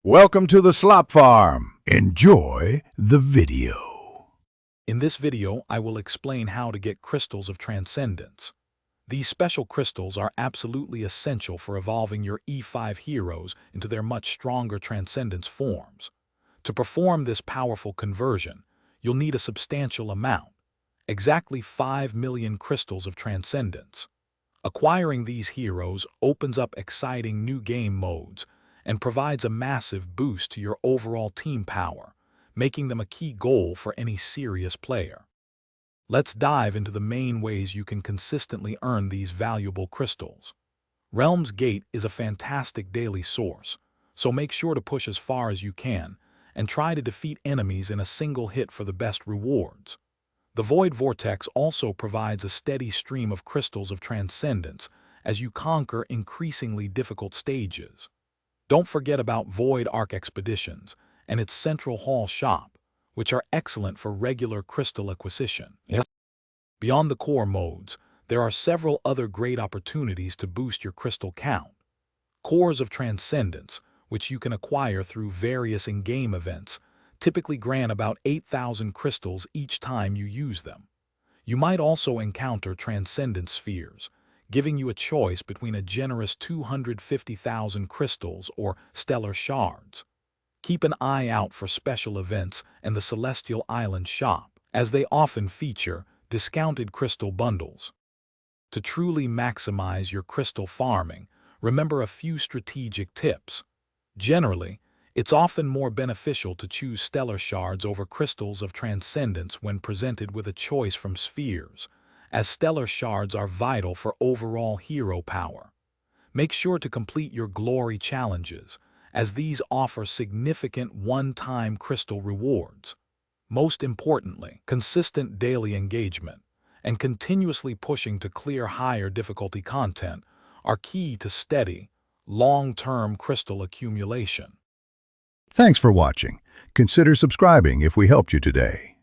Welcome to the Slop Farm. Enjoy the video. In this video, I will explain how to get Crystals of Transcendence. These special crystals are absolutely essential for evolving your E5 heroes into their much stronger Transcendence forms. To perform this powerful conversion, you'll need a substantial amount, exactly 5 million Crystals of Transcendence. Acquiring these heroes opens up exciting new game modes and provides a massive boost to your overall team power, making them a key goal for any serious player. Let's dive into the main ways you can consistently earn these valuable crystals. Realm's Gate is a fantastic daily source, so make sure to push as far as you can and try to defeat enemies in a single hit for the best rewards. The Void Vortex also provides a steady stream of Crystals of Transcendence as you conquer increasingly difficult stages. Don't forget about Void Arc Expeditions and its Central Hall shop, which are excellent for regular crystal acquisition. Beyond the core modes, there are several other great opportunities to boost your crystal count. Cores of Transcendence, which you can acquire through various in-game events, typically grant about 8,000 crystals each time you use them. You might also encounter Transcendence Spheres, giving you a choice between a generous 250,000 crystals or stellar shards. Keep an eye out for special events and the Celestial Island shop, as they often feature discounted crystal bundles. To truly maximize your crystal farming, remember a few strategic tips. Generally, it's often more beneficial to choose stellar shards over Crystals of Transcendence when presented with a choice from spheres, as stellar shards are vital for overall hero power. Make sure to complete your glory challenges, as these offer significant one-time crystal rewards. Most importantly, consistent daily engagement and continuously pushing to clear higher difficulty content are key to steady, long-term crystal accumulation. Thanks for watching. Consider subscribing if we helped you today.